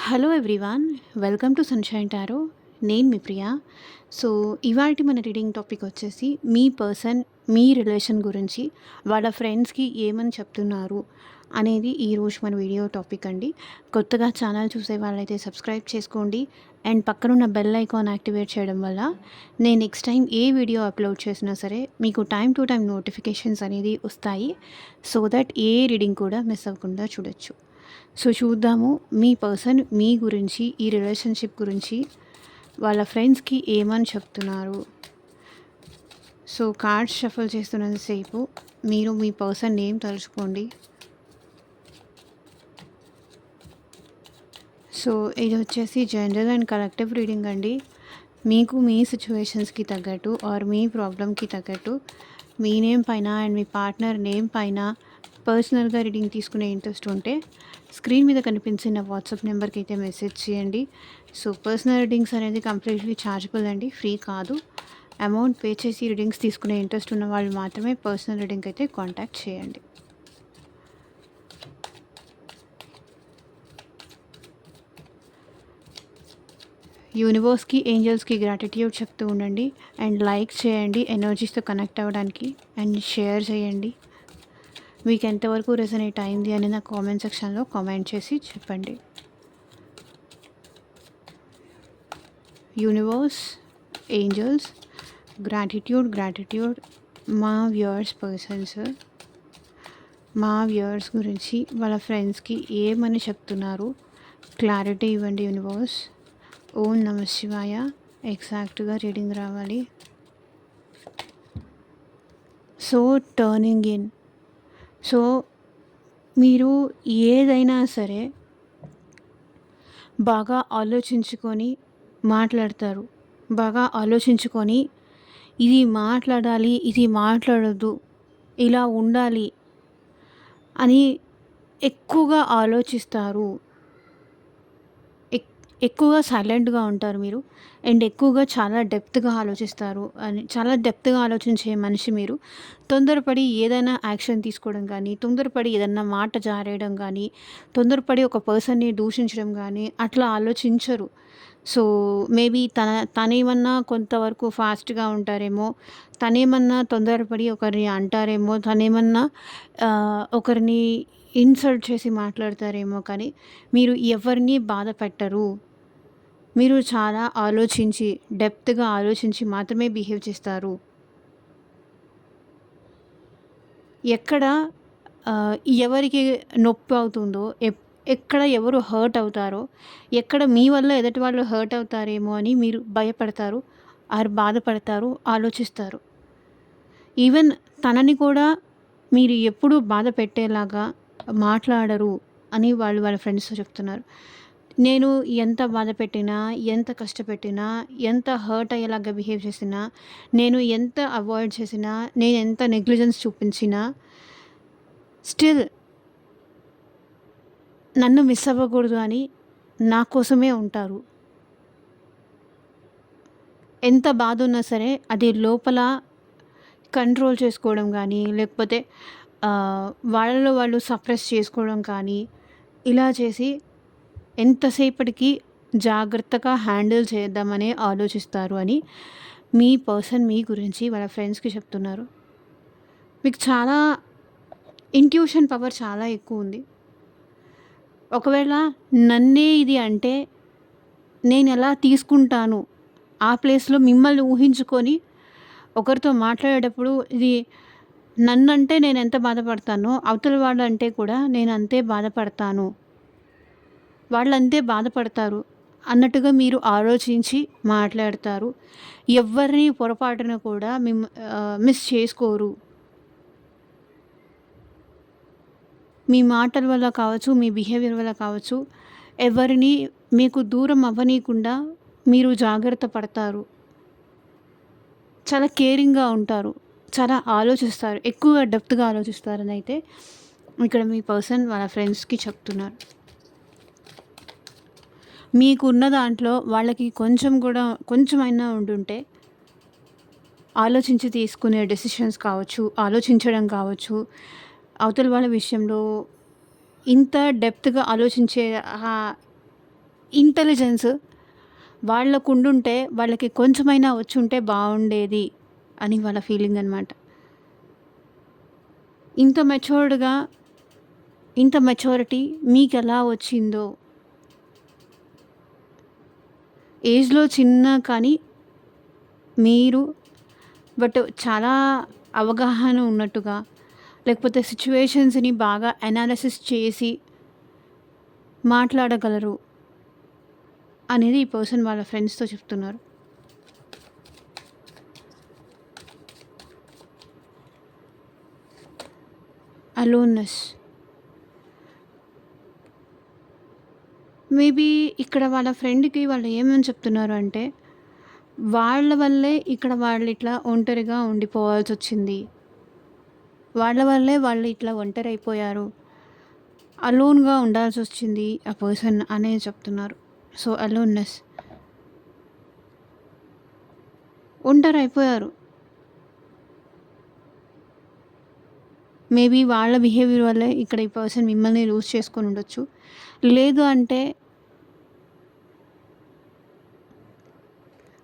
Hello everyone, welcome to sunshine tarot. నేను మీ ప్రియ. So, ఇవాల్టి మన రీడింగ్ టాపిక్ వచ్చేసి మీ పర్సన్ మీ రిలేషన్ గురించి వాళ్ళ ఫ్రెండ్స్‌కి ఏమని చెప్తున్నారు అనేది ఈరోజు మన వీడియో టాపిక్ అండి. కొత్తగా ఛానల్ చూసే వాళ్ళైతే సబ్స్క్రైబ్ చేసుకోండి అండ్ పక్కనున్న బెల్ ఐకాన్ యాక్టివేట్ చేయడం వల్ల నేను నెక్స్ట్ టైం ఏ వీడియో అప్లోడ్ చేసినా సరే మీకు టైమ్ టు టైమ్ నోటిఫికేషన్స్ అనేది వస్తాయి. సో దట్ ఏ రీడింగ్ కూడా మిస్ అవ్వకుండా చూడొచ్చు. సో చూద్దాము మీ పర్సన్ మీ గురించి ఈ రిలేషన్షిప్ గురించి వాళ్ళ ఫ్రెండ్స్కి ఏమని చెప్తున్నారు. సో కార్డ్స్ షఫల్ చేస్తున్నంతసేపు మీరు మీ పర్సన్ నేమ్ తలుచుకోండి. సో ఇది వచ్చేసి జనరల్ అండ్ కలెక్టివ్ రీడింగ్ అండి. మీకు మీ సిచ్యువేషన్స్కి తగ్గట్టు ఆర్ మీ ప్రాబ్లమ్కి తగ్గట్టు మీ నేమ్ పైన అండ్ మీ పార్ట్నర్ నేమ్ పైన పర్సనల్గా రీడింగ్ తీసుకునే ఇంట్రెస్ట్ ఉంటే స్క్రీన్ మీద కనిపించిన వాట్సాప్ నెంబర్కి అయితే మెసేజ్ చేయండి. సో పర్సనల్ రీడింగ్స్ అనేది కంప్లీట్లీ ఛార్జబుల్ అండి, ఫ్రీ కాదు. అమౌంట్ పే చేసి రీడింగ్స్ తీసుకునే ఇంట్రెస్ట్ ఉన్న వాళ్ళు మాత్రమే పర్సనల్ రీడింగ్ అయితే కాంటాక్ట్ చేయండి. యూనివర్స్కి ఏంజల్స్కి గ్రాటిట్యూడ్ చెప్తూ ఉండండి అండ్ లైక్ చేయండి ఎనర్జీస్తో కనెక్ట్ అవ్వడానికి అండ్ షేర్ చేయండి. మీకు ఎంతవరకు రెజనేట్ అయింది అని నా కామెంట్ సెక్షన్లో కామెంట్ చేసి చెప్పండి. యూనివర్స్, ఏంజల్స్, గ్రాటిట్యూడ్ మా వ్యూవర్స్ పర్సన్స్ మా వ్యూవర్స్ గురించి వాళ్ళ ఫ్రెండ్స్కి ఏమని చెప్తున్నారు క్లారిటీ ఇవ్వండి యూనివర్స్. ఓం నమ శివాయ. ఎగ్జాక్ట్గా రీడింగ్ రావాలి. So turning in. సో మీరు ఏదైనా సరే బాగా ఆలోచించుకొని మాట్లాడతారు. బాగా ఆలోచించుకొని ఇది మాట్లాడాలి, ఇది మాట్లాడొద్దు, ఇలా ఉండాలి అని ఎక్కువగా ఆలోచిస్తారు. ఎక్కువగా సైలెంట్గా ఉంటారు మీరు అండ్ ఎక్కువగా చాలా డెప్త్గా ఆలోచిస్తారు. అని చాలా డెప్త్గా ఆలోచించే మనిషి మీరు. తొందరపడి ఏదైనా యాక్షన్ తీసుకోవడం కానీ, తొందరపడి ఏదన్నా మాట జారేయడం కానీ, తొందరపడి ఒక పర్సన్ని దూషించడం కానీ అట్లా ఆలోచించరు. సో మేబీ తనేమన్నా కొంతవరకు ఫాస్ట్గా ఉంటారేమో, తనేమన్నా తొందరపడి ఒకరిని అంటారేమో, తనేమన్నా ఒకరిని ఇన్సల్ట్ చేసి మాట్లాడతారేమో, కానీ మీరు ఎవరిని బాధ పెట్టరు. మీరు చాలా ఆలోచించి డెప్త్గా ఆలోచించి మాత్రమే బిహేవ్ చేస్తారు. ఎక్కడ ఎవరికి నొప్పి అవుతుందో, ఎక్కడ ఎవరు హర్ట్ అవుతారో, ఎక్కడ మీ వల్ల ఎదుటి వాళ్ళు హర్ట్ అవుతారేమో అని మీరు భయపడతారు ఆర్ బాధపడతారు, ఆలోచిస్తారు. ఈవెన్ తనని కూడా మీరు ఎప్పుడూ బాధ పెట్టేలాగా మాట్లాడరు అని వాళ్ళ ఫ్రెండ్స్తో చెప్తున్నారు. నేను ఎంత బాధ పెట్టినా, ఎంత కష్టపెట్టినా, ఎంత హర్ట్ అయ్యేలాగా బిహేవ్ చేసినా, నేను ఎంత అవాయిడ్ చేసినా, నేను ఎంత నెగ్లిజెన్స్ చూపించినా స్టిల్ నన్ను మిస్ అవ్వకూడదు అని నా కోసమే ఉంటారు. ఎంత బాధ ఉన్నా సరే అది లోపల కంట్రోల్ చేసుకోవడం కానీ, లేకపోతే వాళ్ళలో వాళ్ళు సప్రెస్ చేసుకోవడం కానీ ఇలా చేసి ఎంతసేపటికి జాగ్రత్తగా హ్యాండిల్ చేద్దామని ఆలోచిస్తారు అని మీ పర్సన్ మీ గురించి వాళ్ళ ఫ్రెండ్స్కి చెప్తున్నారు. మీకు చాలా ఇంట్యూషన్ పవర్ చాలా ఎక్కువ ఉంది. ఒకవేళ నన్నే ఇది అంటే నేను ఎలా తీసుకుంటాను, ఆ ప్లేస్లో మిమ్మల్ని ఊహించుకొని ఒకరితో మాట్లాడేటప్పుడు ఇది నన్నంటే నేను ఎంత బాధపడతానో అవతల వాళ్ళంటే కూడా నేను అంతే బాధపడతాను, వాళ్ళంతే బాధపడతారు అన్నట్టుగా మీరు ఆలోచించి మాట్లాడతారు. ఎవరిని పొరపాటున కూడా మిస్ చేసుకోరు. మీ మాటల వల్ల కావచ్చు, మీ బిహేవియర్ వల్ల కావచ్చు, ఎవరిని మీకు దూరం అవ్వనీయకుండా మీరు జాగ్రత్త పడతారు. చాలా కేరింగ్గా ఉంటారు, చాలా ఆలోచిస్తారు, ఎక్కువగా డెప్త్గా ఆలోచిస్తారని అయితే ఇక్కడ మీ పర్సన్ వాళ్ళ ఫ్రెండ్స్కి చెప్తున్నారు. మీకున్న దాంట్లో వాళ్ళకి కొంచెమైనా ఉండుంటే ఆలోచించి తీసుకునే డెసిషన్స్ కావచ్చు, ఆలోచించడం కావచ్చు, అవతల వాళ్ళ విషయంలో ఇంత డెప్త్గా ఆలోచించే ఇంటెలిజెన్స్ వాళ్ళకుండుంటే వాళ్ళకి కొంచెమైనా వచ్చుంటే బాగుండేది అని వాళ్ళ ఫీలింగ్ అనమాట. ఇంత మెచ్యూర్డ్‌గా, ఇంత మెచ్యూరిటీ మీకెలా వచ్చిందో, ఏజ్‌లో చిన్న కానీ మీరు చాలా అవగాహన ఉన్నట్టుగా, లేకపోతే సిట్యుయేషన్స్‌ని బాగా అనాలిసిస్ చేసి మాట్లాడగలరు అనేది ఈ పర్సన్ వాళ్ళ ఫ్రెండ్స్‌తో చెప్తున్నారు. అలోన్‌నెస్. మేబీ ఇక్కడ వాళ్ళ ఫ్రెండ్‌కి వాళ్ళు ఏమని చెప్తున్నారు అంటే, వాళ్ళ వల్లే ఇక్కడ వాళ్ళిట్లా ఒంటరిగా ఉండిపోవాల్సొచ్చింది. వాళ్ళ వల్లే వాళ్ళు ఇట్లా ఒంటరైపోయారు. అలోన్‌గా ఉండాల్సొచ్చింది ఆ పర్సన్ అనేది చెప్తున్నారు. So, aloneness. ఒంటరైపోయారు. మేబీ వాళ్ళ బిహేవియర్ వల్లే ఇక్కడ ఈ పర్సన్ మిమ్మల్ని లూజ్ చేసుకొనుండొచ్చు. లేదు అంటే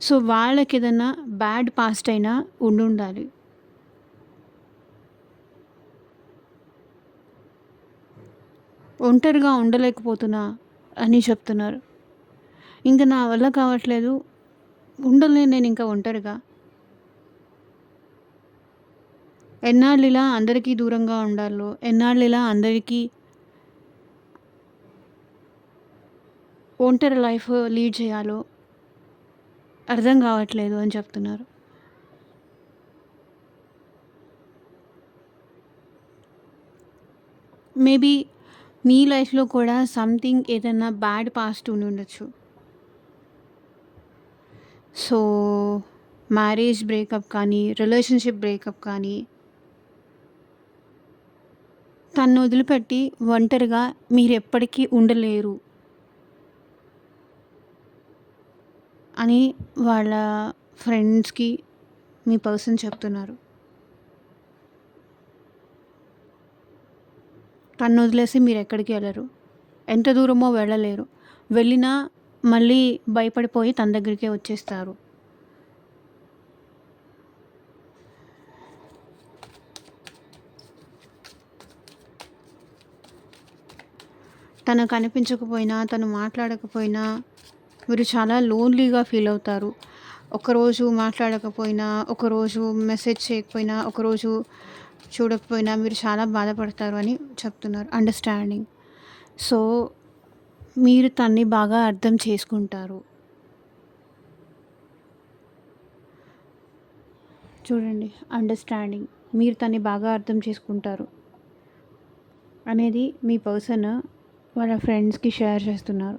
సో, వాళ్ళకేదన్నా బ్యాడ్ పాస్ట్ అయినా ఉండుండాలి. ఒంటరిగా ఉండలేకపోతున్నా అని చెప్తున్నారు. ఇంక నా వల్ల కావట్లేదు. ఉండలేను నేనింక ఒంటరిగా. ఎన్నాళ్ళిలా అందరికీ దూరంగా ఉండాలో, ఎన్నాళ్ళిలా అందరికీ ఒంటరి లైఫ్ లీడ్ చేయాలో అర్థం కావట్లేదు అని చెప్తున్నారు. మేబీ మీ లైఫ్‌లో కూడా సంథింగ్ ఏదన్నా బ్యాడ్ పాస్ట్ ఉండుండొచ్చు. సో, మ్యారేజ్ బ్రేకప్ కానీ, రిలేషన్‌షిప్ బ్రేకప్ కానీ, తన్ని వదిలిపెట్టి ఒంటరిగా మీరెప్పటికీ ఉండలేరు అని వాళ్ళ ఫ్రెండ్స్‌కి మీ పర్సన్ చెప్తున్నారు. తన్నొదిలేసి మీరెక్కడికి ఎళ్ళరు. ఎంత దూరమో వెళ్ళలేరు. వెళ్ళినా మళ్ళీ భయపడిపోయి తన దగ్గరికే వచ్చేస్తారు. తను కనిపించకపోయినా, తను మాట్లాడకపోయినా మీరు చాలా లోన్లీగా ఫీల్ అవుతారు. ఒకరోజు మాట్లాడకపోయినా, ఒకరోజు మెసేజ్ చేయకపోయినా, ఒకరోజు చూడకపోయినా మీరు చాలా బాధపడతారు అని చెప్తున్నారు. అండర్‌స్టాండింగ్. సో, మీరు తన్ని బాగా అర్థం చేసుకుంటారు. చూడండి, అండర్‌స్టాండింగ్. మీరు తన్ని బాగా అర్థం చేసుకుంటారు అనేది మీ పర్సన్ వాళ్ళ ఫ్రెండ్స్‌కి షేర్ చేస్తున్నారు.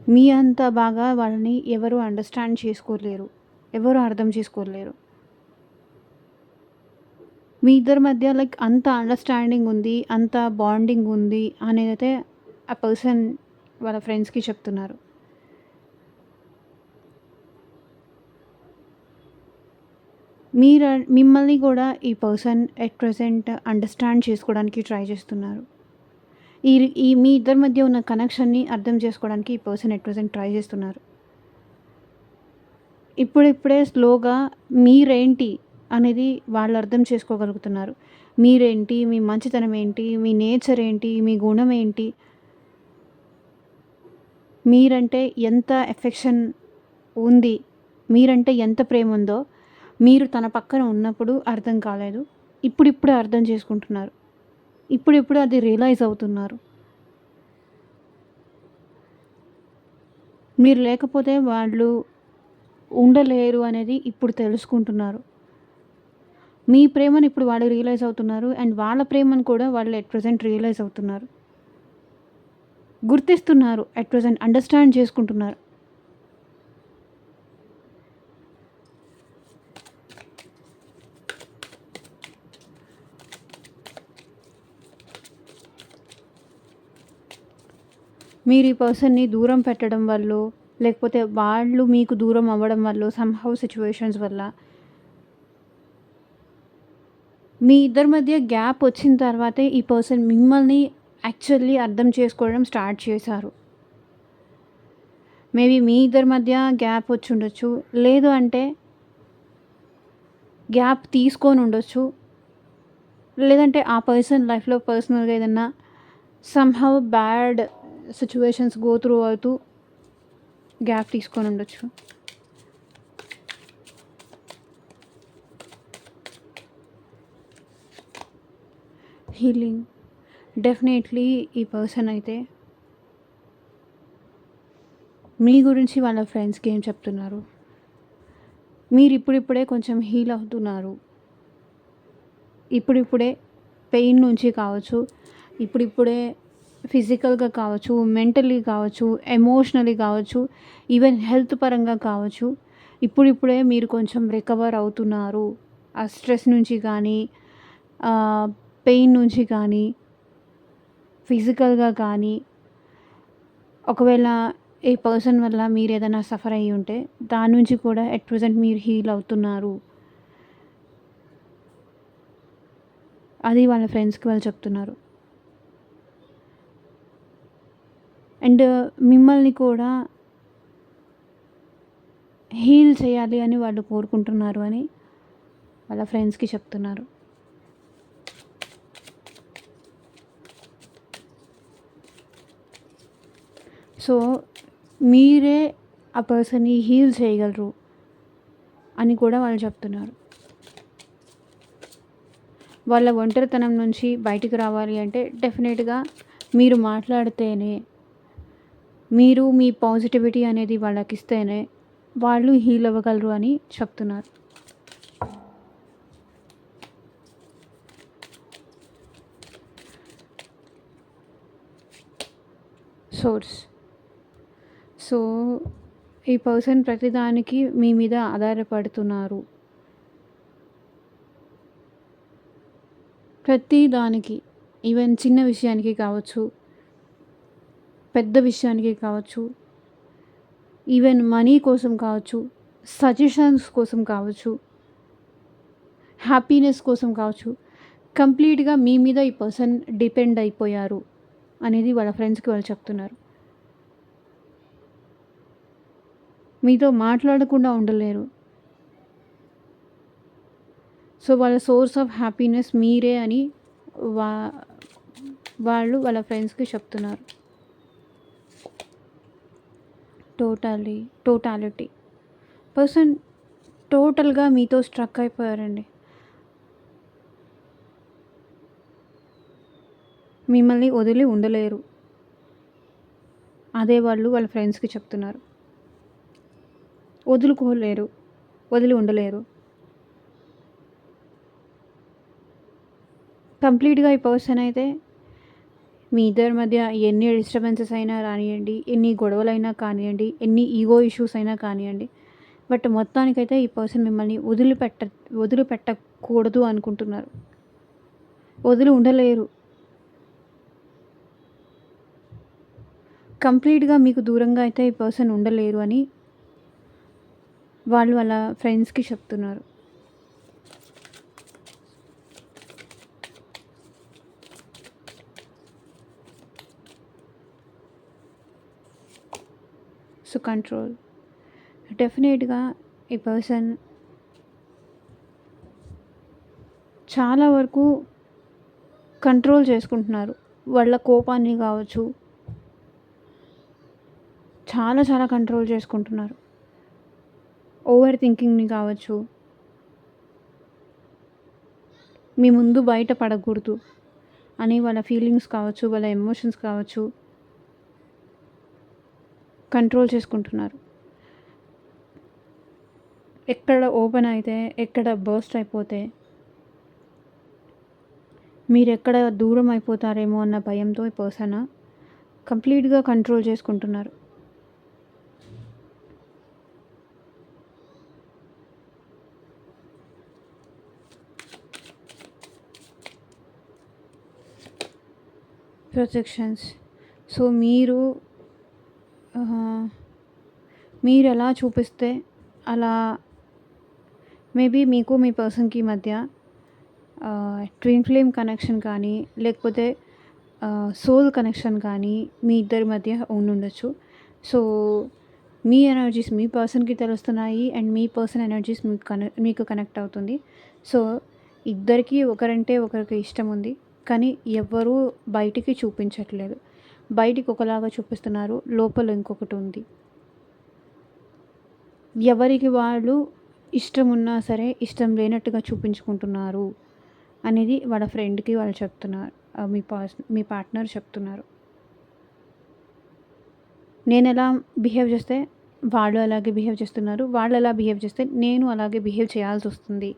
మీ అంత బాగా వాళ్ళని ఎవరు అండర్‌స్టాండ్ చేసుకోలేరు. ఎవరు అర్థం చేసుకోలేరు. మీ ఇద్దరి మధ్య లైక్ అంత అండర్‌స్టాండింగ్ ఉంది, అంత బాండింగ్ ఉంది అనేదైతే ఆ పర్సన్ వాళ్ళ ఫ్రెండ్స్‌కి చెప్తున్నారు. మిమ్మల్ని కూడా ఈ పర్సన్ ఎట్ ప్రెజెంట్ అండర్‌స్టాండ్ చేసుకోవడానికి ట్రై చేస్తున్నారు. ఈ ఈ మీ ఇద్దరి మధ్య ఉన్న కనెక్షన్‌ని అర్థం చేసుకోవడానికి ఈ పర్సన్ ఎట్ ప్రెజెంట్ ట్రై చేస్తున్నారు. ఇప్పుడిప్పుడే స్లోగా మీరేంటి అనేది వాళ్ళు అర్థం చేసుకోగలుగుతున్నారు. మీరేంటి, మీ మంచితనం ఏంటి, మీ నేచర్ ఏంటి, మీ గుణం ఏంటి, మీరంటే ఎంత ఎఫెక్షన్ ఉంది, మీరంటే ఎంత ప్రేమ ఉందో మీరు తన పక్కన ఉన్నప్పుడు అర్థం కాలేదు. ఇప్పుడిప్పుడే అర్థం చేసుకుంటున్నారు. ఇప్పుడిప్పుడు అది రియలైజ్ అవుతున్నారు. మీరు లేకపోతే వాళ్ళు ఉండలేరు అనేది ఇప్పుడు తెలుసుకుంటున్నారు. మీ ప్రేమను ఇప్పుడు వాళ్ళు రియలైజ్ అవుతున్నారు. అండ్ వాళ్ళ ప్రేమను కూడా వాళ్ళు ఎట్ ప్రెజెంట్ రియలైజ్ అవుతున్నారు. గుర్తిస్తున్నారు. ఎట్ ప్రెజెంట్ అండర్‌స్టాండ్ చేసుకుంటున్నారు. మీరు ఈ పర్సన్‌ని దూరం పెట్టడం వల్లో, లేకపోతే వాళ్ళు మీకు దూరం అవ్వడం వల్లో సమ్‌హౌ సిట్యుయేషన్స్ వల్ల మీ ఇద్దరి మధ్య గ్యాప్ వచ్చిన తర్వాతే ఈ పర్సన్ మిమ్మల్ని యాక్చువల్లీ అర్థం చేసుకోవడం స్టార్ట్ చేశారు. మేబీ మీ ఇద్దరి మధ్య గ్యాప్ వచ్చుండొచ్చు. లేదు అంటే గ్యాప్ తీసుకొని ఉండొచ్చు. లేదంటే ఆ పర్సన్ లైఫ్‌లో పర్సనల్‌గా ఏదన్నా somehow bad situations go through అవుతూ గ్యాప్ తీసుకొని ఉండొచ్చు. హీలింగ్ డెఫినెట్లీ ఈ పర్సన్ అయితే మీ గురించి వాళ్ళ ఫ్రెండ్స్‌కి ఏం చెప్తున్నారు? మీరు ఇప్పుడిప్పుడే కొంచెం హీల్ అవుతున్నారు. ఇప్పుడిప్పుడే పెయిన్ నుంచి కావచ్చు, ఇప్పుడిప్పుడే ఫిజికల్‌గా కావచ్చు, మెంటల్లీ కావచ్చు, ఎమోషనల్లీ కావచ్చు, ఈవెన్ హెల్త్ పరంగా కావచ్చు. ఇప్పుడిప్పుడే మీరు కొంచెం రికవర్ అవుతున్నారు. ఆ స్ట్రెస్ నుంచి కానీ, పెయిన్ నుంచి కానీ, ఫిజికల్‌గా కానీ, ఒకవేళ ఈ పర్సన్ వల్ల మీరేదైనా సఫర్ అయ్యి ఉంటే దాని నుంచి కూడా ఎట్ ప్రెజెంట్ మీరు హీల్ అవుతున్నారు. అది వాళ్ళ ఫ్రెండ్స్‌కి వాళ్ళు చెప్తున్నారు. అండ్ మిమ్మల్ని కూడా హీల్ చేయాలి అని వాళ్ళు కోరుకుంటున్నారు అని వాళ్ళ ఫ్రెండ్స్‌కి చెప్తున్నారు. సో, మీరే ఆ పర్సన్‌ని హీల్ చేయగలరు అని కూడా వాళ్ళు చెప్తున్నారు. వాళ్ళ ఒంటరితనం నుంచి బయటికి రావాలి అంటే డెఫినెట్‌గా మీరు మాట్లాడితేనే, మీరు మీ పాజిటివిటీ అనేది వాళ్ళకిస్తేనే వాళ్ళు హీల్ అవ్వగలరు అని చెప్తున్నారు. సోర్స్. సో, ఈ పర్సన్ ప్రతిదానికి మీ మీద ఆధారపడుతున్నారు. ప్రతి దానికి, ఈవెన్ చిన్న విషయానికి కావచ్చు, పెద్ద విషయానికి కావచ్చు, ఈవెన్ మనీ కోసం కావచ్చు, సజెషన్స్ కోసం కావచ్చు, హ్యాపీనెస్ కోసం కావచ్చు, కంప్లీట్‌గా మీ మీద ఈ పర్సన్ డిపెండ్ అయిపోయారు అనేది వాళ్ళ ఫ్రెండ్స్‌కి వాళ్ళు చెప్తున్నారు. మీతో మాట్లాడకుండా ఉండలేరు. సో, వాళ్ళ సోర్స్ ఆఫ్ హ్యాపీనెస్ మీరే అని వా వాళ్ళు వాళ్ళ ఫ్రెండ్స్‌కి చెప్తున్నారు. టోటాలిటీ. పర్సన్ టోటల్‌గా మీతో స్ట్రక్ అయిపోయారండి. మిమ్మల్ని వదిలి ఉండలేరు. అదే వాళ్ళు వాళ్ళ ఫ్రెండ్స్‌కి చెప్తున్నారు. వదులుకోలేరు. వదిలి ఉండలేరు. కంప్లీట్‌గా ఈ పర్సన్ అయితే మీ ఇద్దరి మధ్య ఎన్ని డిస్టర్బెన్సెస్ అయినా రానియండి, ఎన్ని గొడవలైనా కానియండి, ఎన్ని ఈగో ఇష్యూస్ అయినా కానియండి, బట్ మొత్తానికైతే ఈ పర్సన్ మిమ్మల్ని వదిలిపెట్టకూడదు అనుకుంటున్నారు. వదిలి ఉండలేరు. కంప్లీట్‌గా మీకు దూరంగా అయితే ఈ పర్సన్ ఉండలేరు అని వాళ్ళు వాళ్ళ ఫ్రెండ్స్‌కి చెప్తున్నారు. So, control. డెఫినెట్‌గా ఈ పర్సన్ చాలా వరకు కంట్రోల్ చేసుకుంటున్నారు. వాళ్ళ కోపాన్ని కావచ్చు, చాలా కంట్రోల్ చేసుకుంటున్నారు. ఓవర్ థింకింగ్‌ని కావచ్చు, మీ ముందు బయట పడకూడదు అని వాళ్ళ ఫీలింగ్స్ కావచ్చు, వాళ్ళ ఎమోషన్స్ కావచ్చు, కంట్రోల్ చేసుకుంటున్నారు. ఎక్కడ ఓపెన్ అయితే, ఎక్కడ బర్స్ట్ అయిపోతే, మీరెక్కడ దూరం అయిపోతారేమో అన్న భయంతో ఈ పర్సన్ కంప్లీట్‌గా కంట్రోల్ చేసుకుంటున్నారు. ప్రొజెక్షన్స్. సో, మీరెలా చూపిస్తే అలా మేబీ మీకు మీ పర్సన్‌కి మధ్య ట్విన్ ఫ్లేమ్ కనెక్షన్ కానీ, లేకపోతే సోల్ కనెక్షన్ కానీ మీ ఇద్దరి మధ్య ఉండుండొచ్చు. సో, మీ ఎనర్జీస్ మీ పర్సన్‌కి తెలుస్తున్నాయి. అండ్ మీ పర్సన్ ఎనర్జీస్ మీకు కనెక్ట్ అవుతుంది. సో, ఇద్దరికీ ఒకరంటే ఒకరికి ఇష్టం ఉంది. కానీ ఎవ్వరూ బయటికి చూపించట్లేదు. బయటికి ఒకలాగా చూపిస్తున్నారు. లోపల ఇంకొకటి ఉంది. ఎవరికి వాళ్ళు ఇష్టం ఉన్నా సరే, ఇష్టం లేనట్టుగా చూపించుకుంటున్నారు అనేది వాళ్ళ ఫ్రెండ్‌కి వాళ్ళు చెప్తున్నారు. మీ పార్ట్నర్ చెప్తున్నారు. నేనెలా బిహేవ్ చేస్తే వాళ్ళు అలాగే బిహేవ్ చేస్తున్నారు. వాళ్ళు ఎలా బిహేవ్ చేస్తే నేను అలాగే బిహేవ్ చేయాల్సొస్తుంది.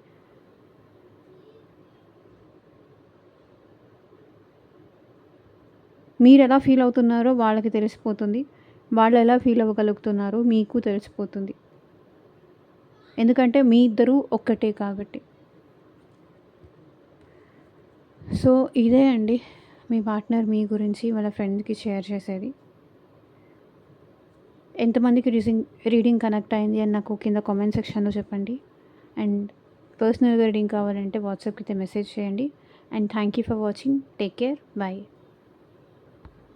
మీరెలా ఫీల్ అవుతున్నారో వాళ్ళకి తెలిసిపోతుంది. వాళ్ళు ఎలా ఫీల్ అవ్వగలుగుతున్నారో మీకు తెలిసిపోతుంది. ఎందుకంటే మీ ఇద్దరూ ఒక్కటే కాబట్టి. సో, ఇదే అండి మీ పార్ట్నర్ మీ గురించి వాళ్ళ ఫ్రెండ్‌కి షేర్ చేసేది. ఎంతమందికి రీడింగ్ కనెక్ట్ అయింది అని నాకు కింద కామెంట్ సెక్షన్‌లో చెప్పండి. అండ్ పర్సనల్‌గా రీడింగ్ కావాలంటే వాట్సాప్‌కి అయితే మెసేజ్ చేయండి. And thank you for watching. Take care. By.